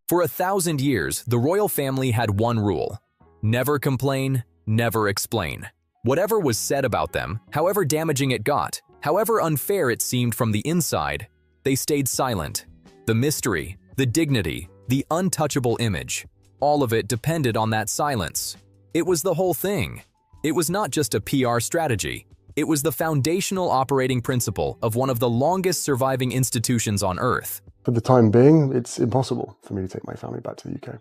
For 1,000 years, the royal family had one rule: never complain, never explain. Whatever was said about them, however damaging it got, however unfair it seemed from the inside, they stayed silent. The mystery, the dignity, the untouchable image, all of it depended on that silence. It was the whole thing. It was not just a PR strategy. It was the foundational operating principle of one of the longest surviving institutions on Earth. For the time being, it's impossible for me to take my family back to the UK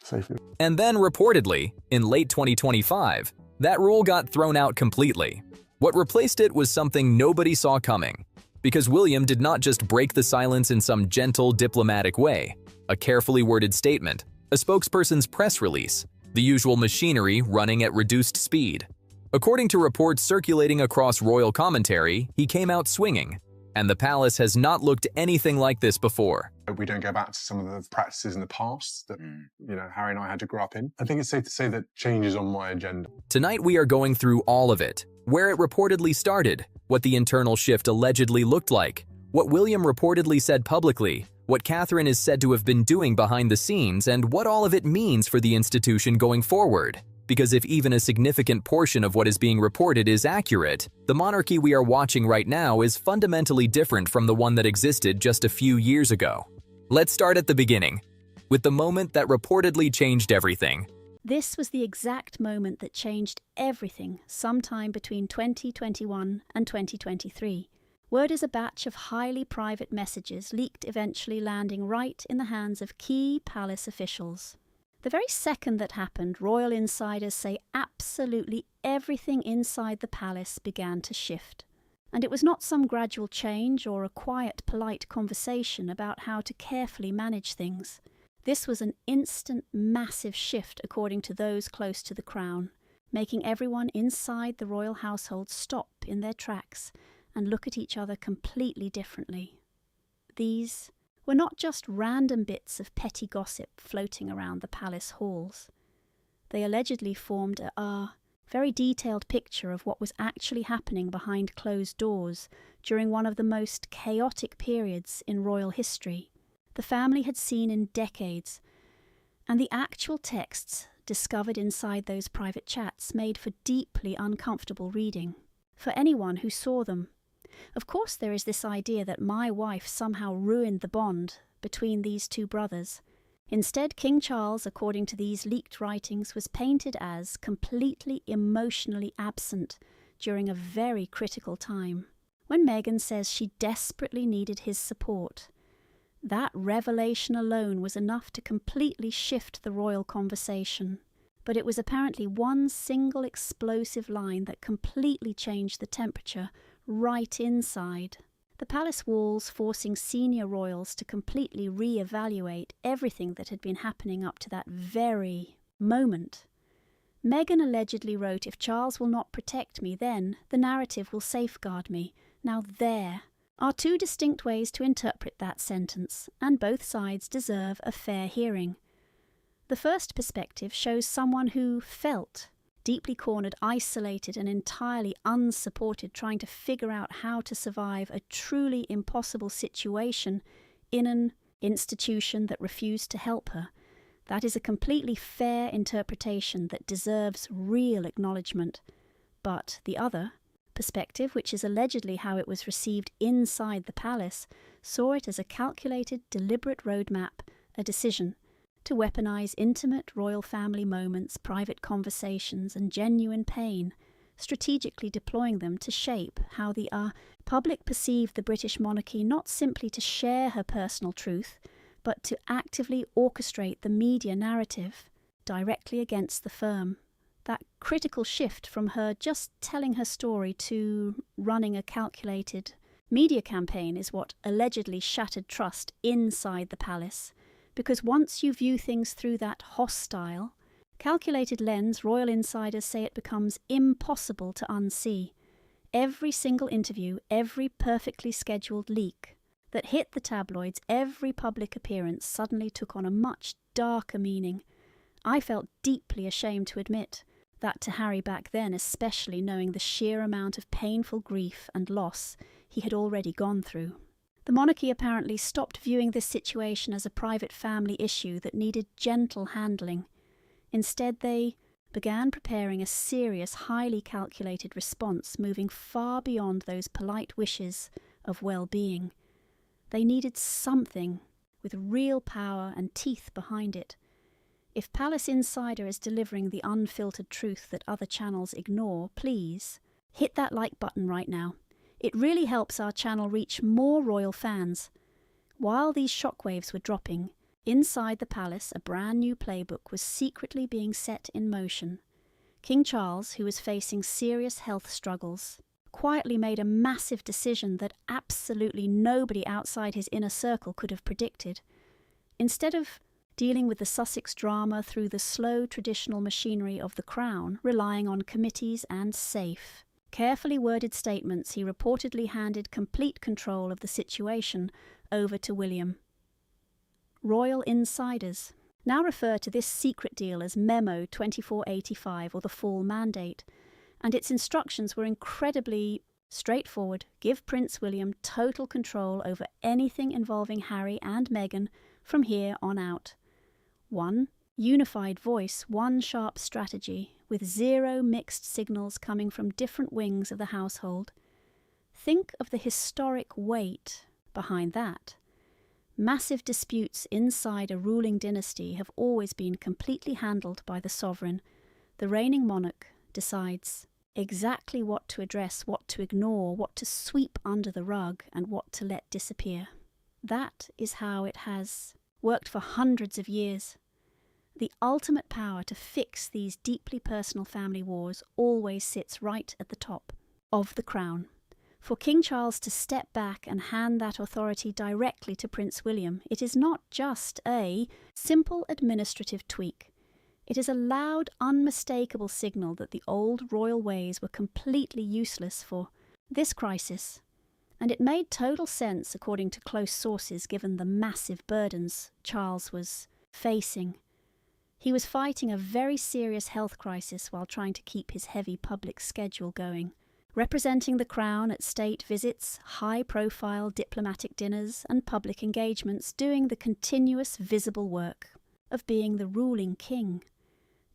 safely. And then, reportedly, in late 2025, that rule got thrown out completely. What replaced it was something nobody saw coming. Because William did not just break the silence in some gentle, diplomatic way. A carefully worded statement, a spokesperson's press release, the usual machinery running at reduced speed. According to reports circulating across royal commentary, he came out swinging. And the palace has not looked anything like this before. We don't go back to some of the practices in the past that, Harry and I had to grow up in. I think it's safe to say that change is on my agenda. Tonight we are going through all of it. Where it reportedly started, what the internal shift allegedly looked like, what William reportedly said publicly, what Catherine is said to have been doing behind the scenes, and what all of it means for the institution going forward. Because if even a significant portion of what is being reported is accurate, the monarchy we are watching right now is fundamentally different from the one that existed just a few years ago. Let's start at the beginning, with the moment that reportedly changed everything. This was the exact moment that changed everything sometime between 2021 and 2023. Word is a batch of highly private messages leaked, eventually landing right in the hands of key palace officials. The very second that happened, royal insiders say absolutely everything inside the palace began to shift. And it was not some gradual change or a quiet, polite conversation about how to carefully manage things. This was an instant, massive shift according to those close to the crown, making everyone inside the royal household stop in their tracks and look at each other completely differently. These were not just random bits of petty gossip floating around the palace halls. They allegedly formed a very detailed picture of what was actually happening behind closed doors during one of the most chaotic periods in royal history the family had seen in decades, and the actual texts discovered inside those private chats made for deeply uncomfortable reading for anyone who saw them. Of course, there is this idea that my wife somehow ruined the bond between these two brothers. Instead, King Charles, according to these leaked writings, was painted as completely emotionally absent during a very critical time. When Meghan says she desperately needed his support, that revelation alone was enough to completely shift the royal conversation. But it was apparently one single explosive line that completely changed the temperature right inside the palace walls, forcing senior royals to completely re-evaluate everything that had been happening up to that very moment. Meghan allegedly wrote, "If Charles will not protect me, then the narrative will safeguard me." Now there are two distinct ways to interpret that sentence, and both sides deserve a fair hearing. The first perspective shows someone who felt deeply cornered, isolated, and entirely unsupported, trying to figure out how to survive a truly impossible situation in an institution that refused to help her. That is a completely fair interpretation that deserves real acknowledgement. But the other perspective, which is allegedly how it was received inside the palace, saw it as a calculated, deliberate roadmap, a decision to weaponize intimate royal family moments, private conversations, and genuine pain, strategically deploying them to shape how the public perceived the British monarchy, not simply to share her personal truth, but to actively orchestrate the media narrative directly against the firm. That critical shift from her just telling her story to running a calculated media campaign is what allegedly shattered trust inside the palace. Because once you view things through that hostile, calculated lens, royal insiders say it becomes impossible to unsee. Every single interview, every perfectly scheduled leak that hit the tabloids, every public appearance suddenly took on a much darker meaning. I felt deeply ashamed to admit that to Harry back then, especially knowing the sheer amount of painful grief and loss he had already gone through. The monarchy apparently stopped viewing this situation as a private family issue that needed gentle handling. Instead, they began preparing a serious, highly calculated response, moving far beyond those polite wishes of well-being. They needed something with real power and teeth behind it. If Palace Insider is delivering the unfiltered truth that other channels ignore, please hit that like button right now. It really helps our channel reach more royal fans. While these shockwaves were dropping, inside the palace a brand new playbook was secretly being set in motion. King Charles, who was facing serious health struggles, quietly made a massive decision that absolutely nobody outside his inner circle could have predicted. Instead of dealing with the Sussex drama through the slow traditional machinery of the Crown, relying on committees and safe, carefully worded statements, he reportedly handed complete control of the situation over to William. Royal insiders now refer to this secret deal as Memo 2485, or the Fall Mandate, and its instructions were incredibly straightforward. Give Prince William total control over anything involving Harry and Meghan from here on out. One unified voice, one sharp strategy, with zero mixed signals coming from different wings of the household. Think of the historic weight behind that. Massive disputes inside a ruling dynasty have always been completely handled by the sovereign. The reigning monarch decides exactly what to address, what to ignore, what to sweep under the rug, and what to let disappear. That is how it has worked for hundreds of years. The ultimate power to fix these deeply personal family wars always sits right at the top of the crown. For King Charles to step back and hand that authority directly to Prince William, it is not just a simple administrative tweak. It is a loud, unmistakable signal that the old royal ways were completely useless for this crisis. And it made total sense, according to close sources, given the massive burdens Charles was facing. He was fighting a very serious health crisis while trying to keep his heavy public schedule going, representing the crown at state visits, high-profile diplomatic dinners and public engagements, doing the continuous visible work of being the ruling king.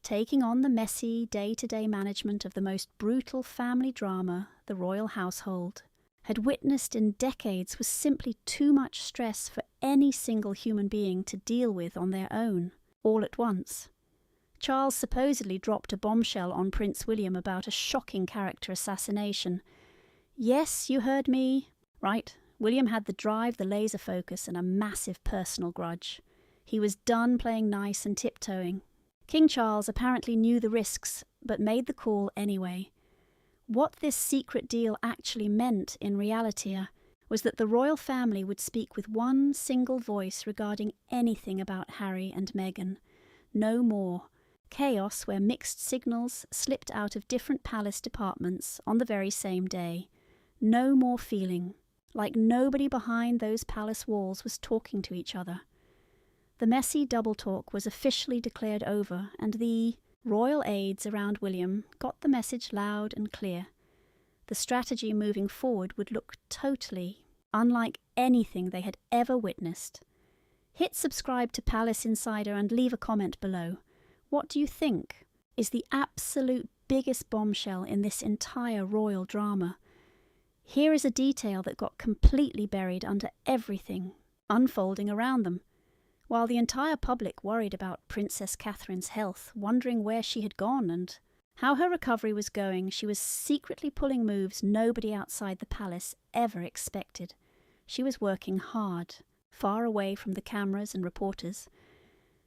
Taking on the messy day-to-day management of the most brutal family drama the royal household had witnessed in decades was simply too much stress for any single human being to deal with on their own, all at once. Charles supposedly dropped a bombshell on Prince William about a shocking character assassination. Yes, you heard me right. William had the drive, the laser focus, and a massive personal grudge. He was done playing nice and tiptoeing. King Charles apparently knew the risks, but made the call anyway. What this secret deal actually meant in reality was that the royal family would speak with one single voice regarding anything about Harry and Meghan. No more chaos where mixed signals slipped out of different palace departments on the very same day. No more feeling like nobody behind those palace walls was talking to each other. The messy double talk was officially declared over, and the royal aides around William got the message loud and clear. The strategy moving forward would look totally unlike anything they had ever witnessed. Hit subscribe to Palace Insider and leave a comment below. What do you think is the absolute biggest bombshell in this entire royal drama? Here is a detail that got completely buried under everything unfolding around them. While the entire public worried about Princess Catherine's health, wondering where she had gone and how her recovery was going, she was secretly pulling moves nobody outside the palace ever expected. She was working hard, far away from the cameras and reporters.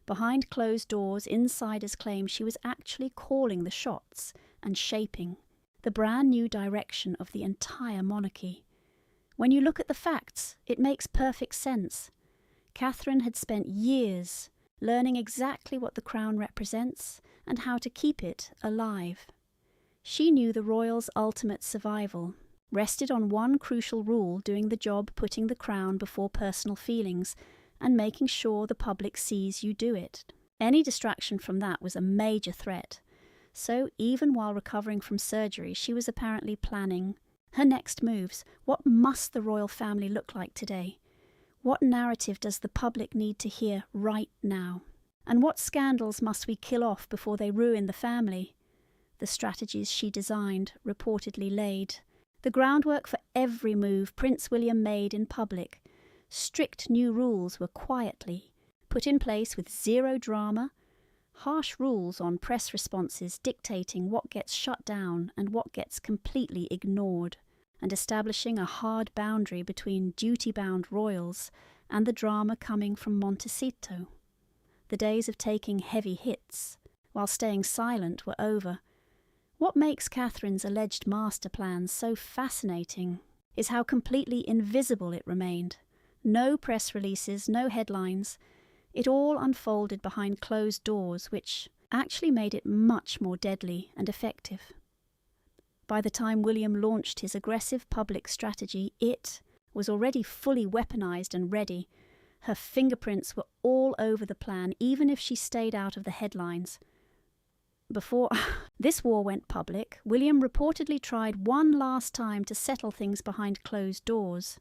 Behind closed doors, insiders claim she was actually calling the shots and shaping the brand new direction of the entire monarchy. When you look at the facts, it makes perfect sense. Catherine had spent years learning exactly what the crown represents and how to keep it alive. She knew the royals' ultimate survival rested on one crucial rule, doing the job putting the crown before personal feelings and making sure the public sees you do it. Any distraction from that was a major threat. So even while recovering from surgery, she was apparently planning Her next moves. What must the royal family look like today? What narrative does the public need to hear right now? And what scandals must we kill off before they ruin the family? The strategies she designed, reportedly laid. The groundwork for every move Prince William made in public. Strict new rules were quietly put in place with zero drama. Harsh rules on press responses dictating what gets shut down and what gets completely ignored, and establishing a hard boundary between duty-bound royals and the drama coming from Montecito. The days of taking heavy hits while staying silent were over. What makes Catherine's alleged master plan so fascinating is how completely invisible it remained. No press releases, no headlines. It all unfolded behind closed doors, which actually made it much more deadly and effective. By the time William launched his aggressive public strategy, it was already fully weaponized and ready. Her fingerprints were all over the plan, even if she stayed out of the headlines. Before this war went public, William reportedly tried one last time to settle things behind closed doors.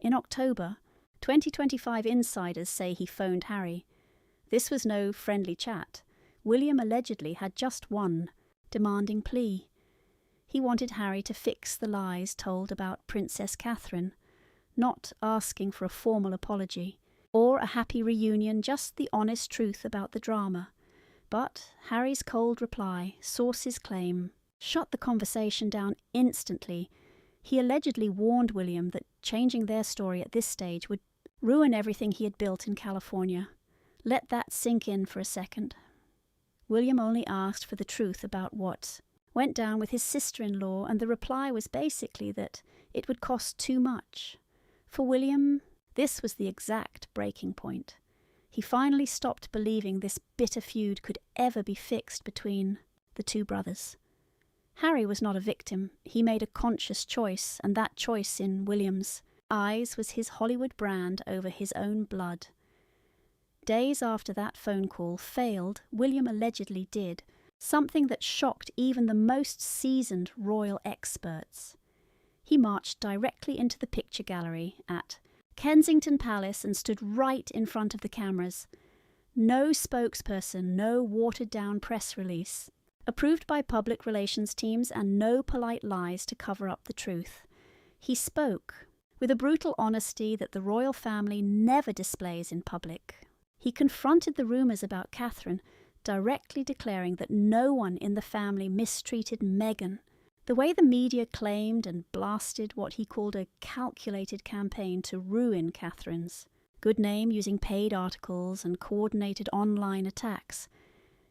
In October, 2025 insiders say he phoned Harry. This was no friendly chat. William allegedly had just one demanding plea. He wanted Harry to fix the lies told about Princess Catherine, not asking for a formal apology or a happy reunion, just the honest truth about the drama. But Harry's cold reply, sources claim, shut the conversation down instantly. He allegedly warned William that changing their story at this stage would ruin everything he had built in California. Let that sink in for a second. William only asked for the truth about what went down with his sister-in-law, and the reply was basically that it would cost too much. For William, this was the exact breaking point. He finally stopped believing this bitter feud could ever be fixed between the two brothers. Harry was not a victim. He made a conscious choice, and that choice in William's eyes was his Hollywood brand over his own blood. Days after that phone call failed, William allegedly did something that shocked even the most seasoned royal experts. He marched directly into the picture gallery at Kensington Palace and stood right in front of the cameras. No spokesperson, no watered-down press release, approved by public relations teams, and no polite lies to cover up the truth. He spoke with a brutal honesty that the royal family never displays in public. He confronted the rumours about Catherine, directly declaring that no one in the family mistreated Meghan. The way the media claimed and blasted what he called a calculated campaign to ruin Catherine's good name using paid articles and coordinated online attacks.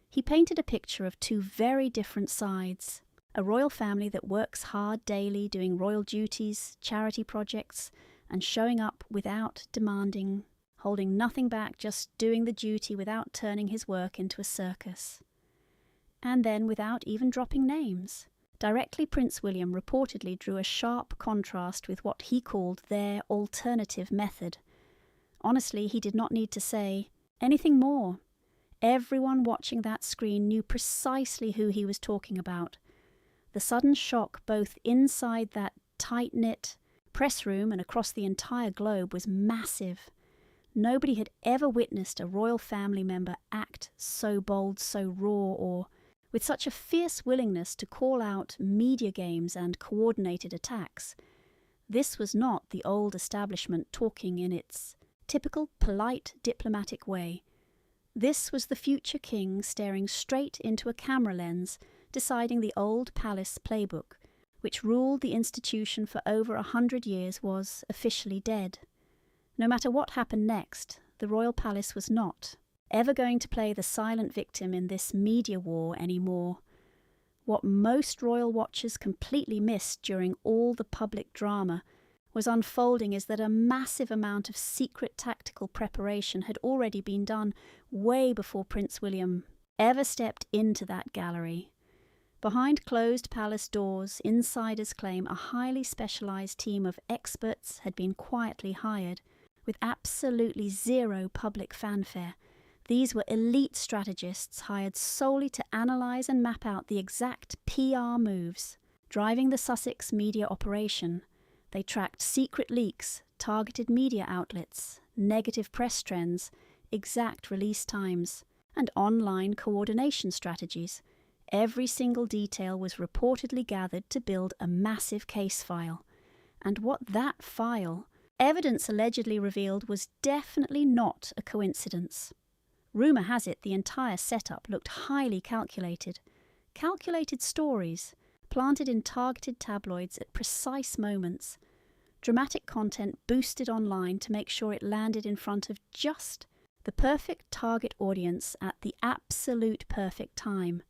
He painted a picture of two very different sides. A royal family that works hard daily doing royal duties, charity projects, and showing up without demanding, holding nothing back, just doing the duty without turning his work into a circus. And then without even dropping names. Directly, Prince William reportedly drew a sharp contrast with what he called their alternative method. Honestly, he did not need to say anything more. Everyone watching that screen knew precisely who he was talking about. The sudden shock both inside that tight-knit press room and across the entire globe was massive. Nobody had ever witnessed a royal family member act so bold, so raw, or with such a fierce willingness to call out media games and coordinated attacks. This was not the old establishment talking in its typical polite diplomatic way. This was the future king staring straight into a camera lens, deciding the old palace playbook, which ruled the institution for over 100 years, was officially dead. No matter what happened next, the royal palace was not ever going to play the silent victim in this media war anymore. What most royal watchers completely missed during all the public drama was unfolding is that a massive amount of secret tactical preparation had already been done way before Prince William ever stepped into that gallery. Behind closed palace doors, insiders claim a highly specialised team of experts had been quietly hired, with absolutely zero public fanfare. These were elite strategists hired solely to analyse and map out the exact PR moves Driving the Sussex media operation, they tracked secret leaks, targeted media outlets, negative press trends, exact release times, and online coordination strategies. Every single detail was reportedly gathered to build a massive case file. And what that file, evidence allegedly revealed, was definitely not a coincidence. Rumour has it the entire setup looked highly calculated. Calculated stories, planted in targeted tabloids at precise moments. Dramatic content boosted online to make sure it landed in front of just the perfect target audience at the absolute perfect time.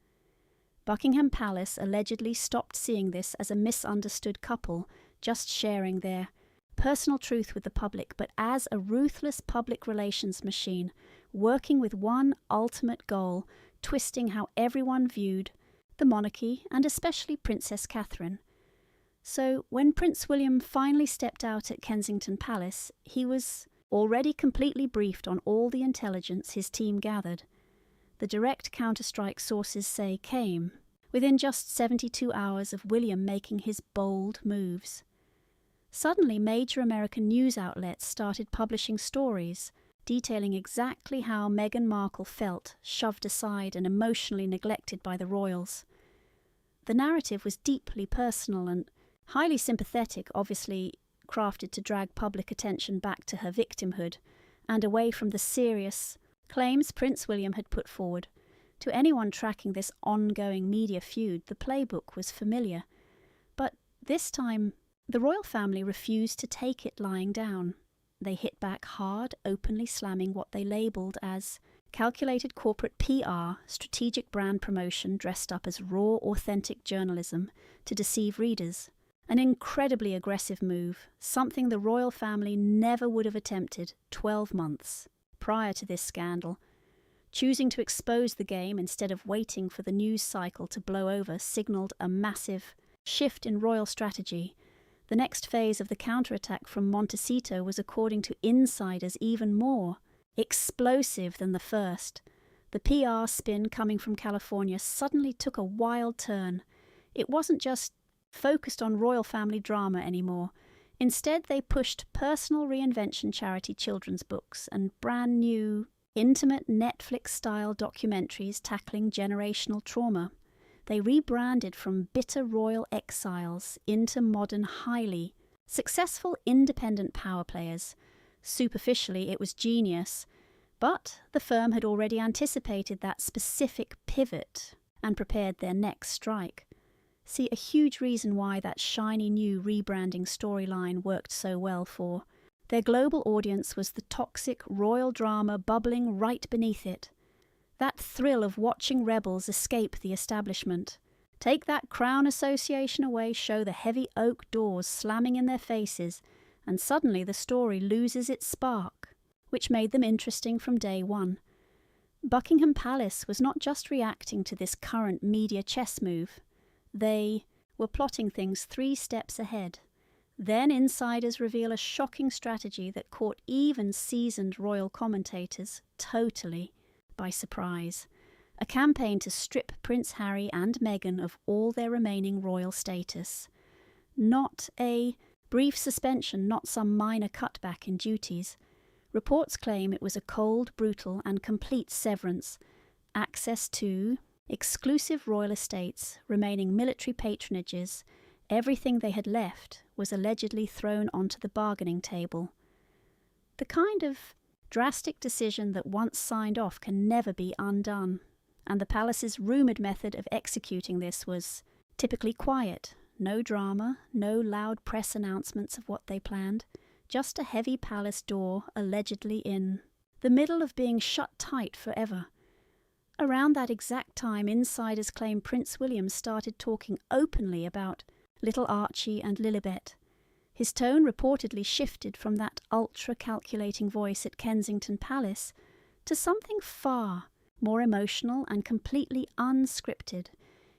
Buckingham Palace allegedly stopped seeing this as a misunderstood couple just sharing their personal truth with the public, but as a ruthless public relations machine working with one ultimate goal, twisting how everyone viewed the monarchy and especially Princess Catherine. So when Prince William finally stepped out at Kensington Palace, he was already completely briefed on all the intelligence his team gathered. The direct counterstrike sources say came within just 72 hours of William making his bold moves. Suddenly, major American news outlets started publishing stories detailing exactly how Meghan Markle felt, shoved aside and emotionally neglected by the royals. The narrative was deeply personal and highly sympathetic, obviously crafted to drag public attention back to her victimhood and away from the serious claims Prince William had put forward. To anyone tracking this ongoing media feud, the playbook was familiar. But this time, the royal family refused to take it lying down. They hit back hard, openly slamming what they labelled as calculated corporate PR, strategic brand promotion dressed up as raw, authentic journalism to deceive readers. An incredibly aggressive move, something the royal family never would have attempted 12 months prior to this scandal. Choosing to expose the game instead of waiting for the news cycle to blow over signalled a massive shift in royal strategy. The next phase of the counterattack from Montecito was, according to insiders, even more explosive than the first. The PR spin coming from California suddenly took a wild turn. It wasn't just focused on royal family drama anymore. Instead, they pushed personal reinvention charity children's books and brand new, intimate Netflix-style documentaries tackling generational trauma. They rebranded from bitter royal exiles into modern, highly successful independent power players. Superficially, it was genius, but the firm had already anticipated that specific pivot and prepared their next strike. See, a huge reason why that shiny new rebranding storyline worked so well for. Their global audience was the toxic royal drama bubbling right beneath it. That thrill of watching rebels escape the establishment. Take that Crown Association away, show the heavy oak doors slamming in their faces, and suddenly the story loses its spark, which made them interesting from day one. Buckingham Palace was not just reacting to this current media chess move. They were plotting things 3 steps ahead. Then insiders reveal a shocking strategy that caught even seasoned royal commentators totally by surprise. A campaign to strip Prince Harry and Meghan of all their remaining royal status. Not a brief suspension, not some minor cutback in duties. Reports claim it was a cold, brutal and complete severance. Access to exclusive royal estates, remaining military patronages, everything they had left was allegedly thrown onto the bargaining table. The kind of drastic decision that once signed off can never be undone, and the palace's rumoured method of executing this was typically quiet. No drama, no loud press announcements of what they planned, just a heavy palace door allegedly in the middle of being shut tight forever. Around that exact time, insiders claim Prince William started talking openly about little Archie and Lilibet. His tone reportedly shifted from that ultra-calculating voice at Kensington Palace to something far more emotional and completely unscripted.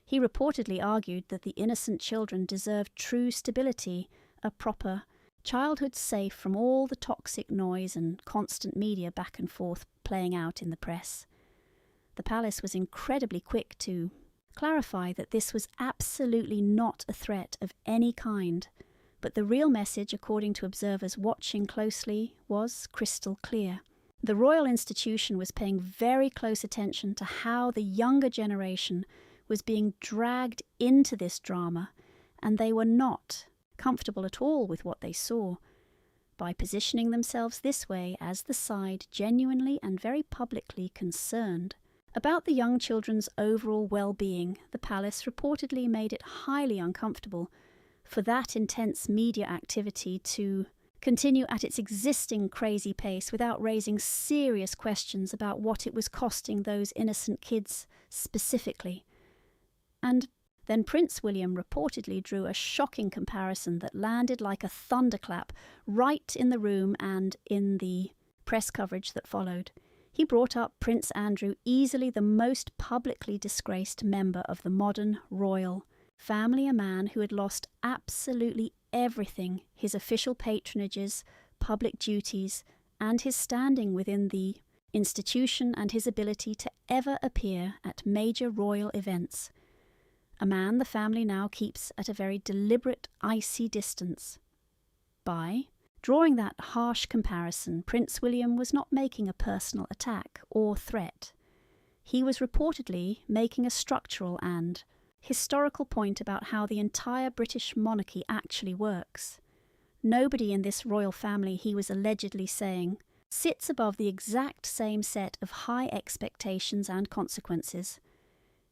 He reportedly argued that the innocent children deserved true stability, a proper childhood safe from all the toxic noise and constant media back and forth playing out in the press. The palace was incredibly quick to clarify that this was absolutely not a threat of any kind, but the real message, according to observers watching closely, was crystal clear. The royal institution was paying very close attention to how the younger generation was being dragged into this drama, and they were not comfortable at all with what they saw. By positioning themselves this way as the side genuinely and very publicly concerned about the young children's overall well-being, the palace reportedly made it highly uncomfortable for that intense media activity to continue at its existing crazy pace without raising serious questions about what it was costing those innocent kids specifically. And then Prince William reportedly drew a shocking comparison that landed like a thunderclap right in the room and in the press coverage that followed. He brought up Prince Andrew, easily the most publicly disgraced member of the modern royal family, a man who had lost absolutely everything: his official patronages, public duties, and his standing within the institution, and his ability to ever appear at major royal events. A man the family now keeps at a very deliberate, icy distance. By drawing that harsh comparison, Prince William was not making a personal attack or threat. He was reportedly making a structural and historical point about how the entire British monarchy actually works. Nobody in this royal family, he was allegedly saying, sits above the exact same set of high expectations and consequences.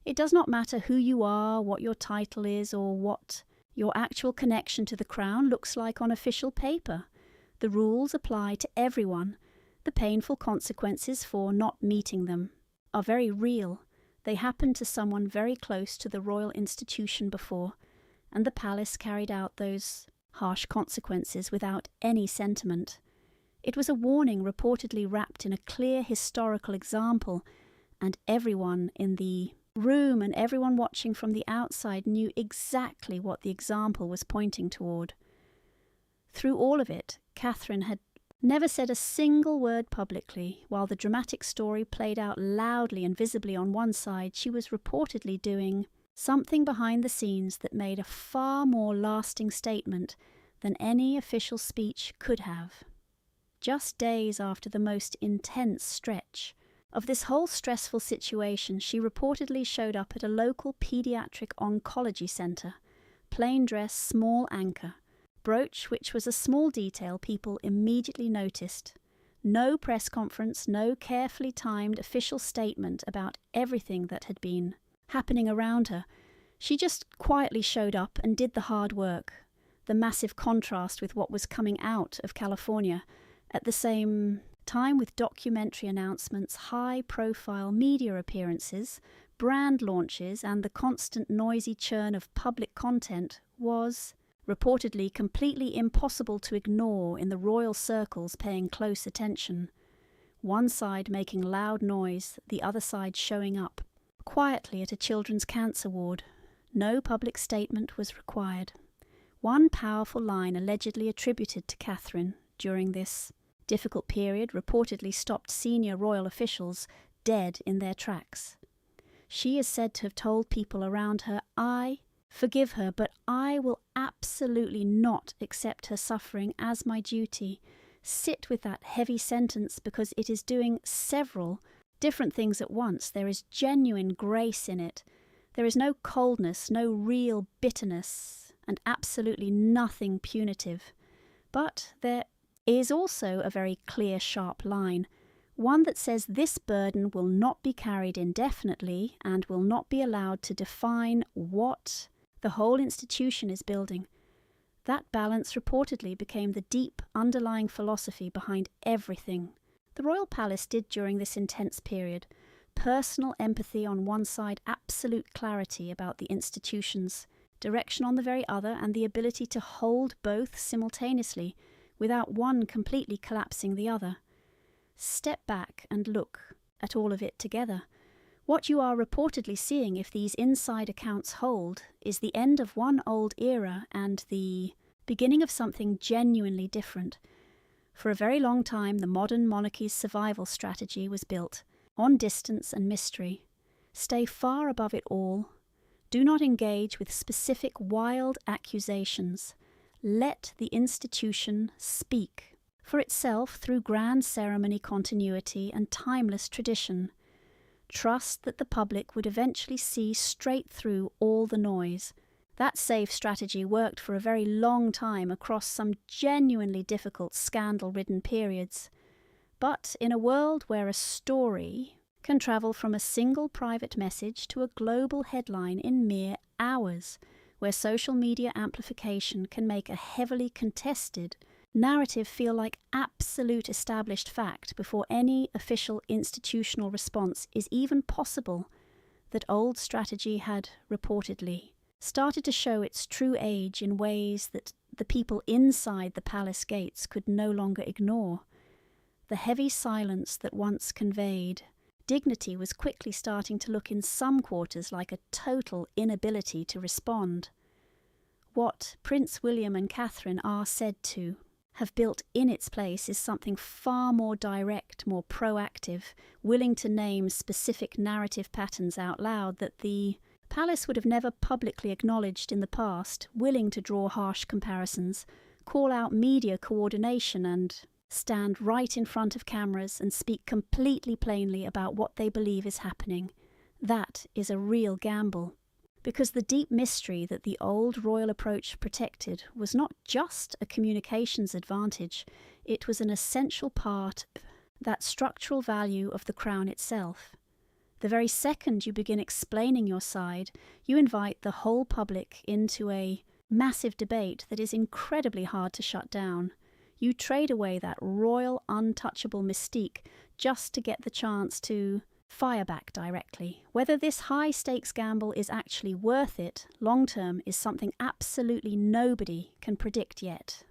It does not matter who you are, what your title is, or what your actual connection to the crown looks like on official paper. The rules apply to everyone. The painful consequences for not meeting them are very real. They happened to someone very close to the royal institution before, and the palace carried out those harsh consequences without any sentiment. It was a warning reportedly wrapped in a clear historical example, and everyone in the room and everyone watching from the outside knew exactly what the example was pointing toward. Through all of it, Catherine had never said a single word publicly. While the dramatic story played out loudly and visibly on one side, she was reportedly doing something behind the scenes that made a far more lasting statement than any official speech could have. Just days after the most intense stretch of this whole stressful situation, she reportedly showed up at a local pediatric oncology centre, plain dress, small anchor, brooch which was a small detail people immediately noticed. No press conference, no carefully timed official statement about everything that had been happening around her. She just quietly showed up and did the hard work, the massive contrast with what was coming out of California at the same time, with documentary announcements, high-profile media appearances, brand launches, and the constant noisy churn of public content was reportedly completely impossible to ignore in the royal circles paying close attention. One side making loud noise, the other side showing up quietly at a children's cancer ward. No public statement was required. One powerful line allegedly attributed to Catherine during this difficult period reportedly stopped senior royal officials dead in their tracks. She is said to have told people around her, "I forgive her, but I will absolutely not accept her suffering as my duty. Sit with that heavy sentence because it is doing several different things at once. There is genuine grace in it. There is no coldness, no real bitterness, and absolutely nothing punitive. But there is also a very clear, sharp line, one that says this burden will not be carried indefinitely and will not be allowed to define what the whole institution is building." That balance reportedly became the deep underlying philosophy behind everything the royal palace did during this intense period. Personal empathy on one side, absolute clarity about the institution's direction on the very other, and the ability to hold both simultaneously without one completely collapsing the other. Step back and look at all of it together. What you are reportedly seeing, if these inside accounts hold, is the end of one old era and the beginning of something genuinely different. For a very long time, the modern monarchy's survival strategy was built on distance and mystery. Stay far above it all. Do not engage with specific wild accusations. Let the institution speak for itself through grand ceremony continuity and timeless tradition. Trust that the public would eventually see straight through all the noise. That safe strategy worked for a very long time across some genuinely difficult scandal-ridden periods. But in a world where a story can travel from a single private message to a global headline in mere hours, where social media amplification can make a heavily contested narrative feel like absolute established fact before any official institutional response is even possible, that old strategy had reportedly started to show its true age in ways that the people inside the palace gates could no longer ignore. The heavy silence that once conveyed dignity was quickly starting to look in some quarters like a total inability to respond. What Prince William and Catherine are said to have built in its place is something far more direct, more proactive, willing to name specific narrative patterns out loud that the palace would have never publicly acknowledged in the past, willing to draw harsh comparisons, call out media coordination and stand right in front of cameras and speak completely plainly about what they believe is happening. That is a real gamble. Because the deep mystery that the old royal approach protected was not just a communications advantage, it was an essential part of that structural value of the crown itself. The very second you begin explaining your side, you invite the whole public into a massive debate that is incredibly hard to shut down. You trade away that royal, untouchable mystique just to get the chance to fire back directly. Whether this high-stakes gamble is actually worth it long-term is something absolutely nobody can predict yet.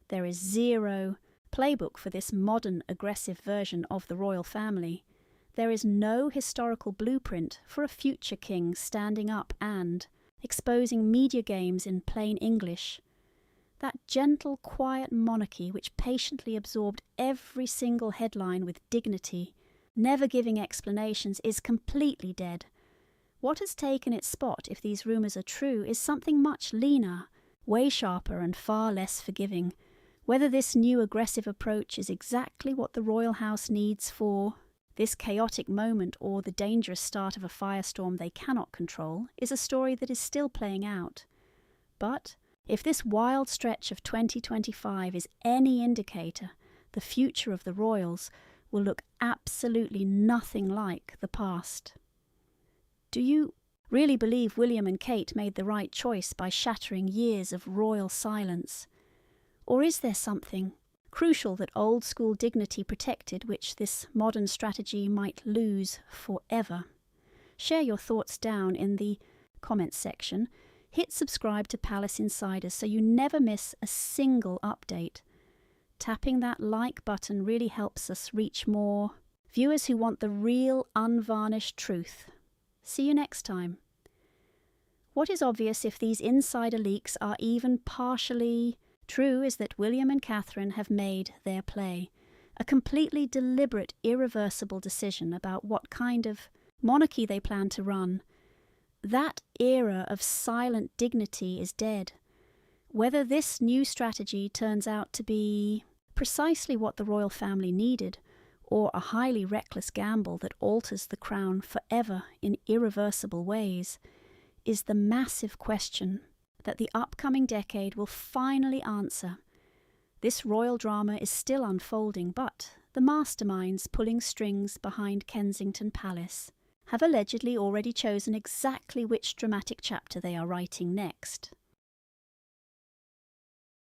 There is zero playbook for this modern, aggressive version of the royal family. There is no historical blueprint for a future king standing up and exposing media games in plain English. That gentle, quiet monarchy which patiently absorbed every single headline with dignity, never giving explanations, is completely dead. What has taken its spot, if these rumours are true, is something much leaner, way sharper and far less forgiving. Whether this new aggressive approach is exactly what the royal house needs for this chaotic moment or the dangerous start of a firestorm they cannot control is a story that is still playing out. But if this wild stretch of 2025 is any indicator, the future of the royals will look absolutely nothing like the past. Do you really believe William and Kate made the right choice by shattering years of royal silence? Or is there something crucial that old-school dignity protected which this modern strategy might lose forever? Share your thoughts down in the comments section. Hit subscribe to Palace Insiders so you never miss a single update. Tapping that like button really helps us reach more viewers who want the real, unvarnished truth. See you next time. What is obvious if these insider leaks are even partially true is that William and Catherine have made their play, a completely deliberate, irreversible decision about what kind of monarchy they plan to run. That era of silent dignity is dead. Whether this new strategy turns out to be precisely what the royal family needed, or a highly reckless gamble that alters the crown forever in irreversible ways, is the massive question that the upcoming decade will finally answer. This royal drama is still unfolding, but the masterminds pulling strings behind Kensington Palace have allegedly already chosen exactly which dramatic chapter they are writing next.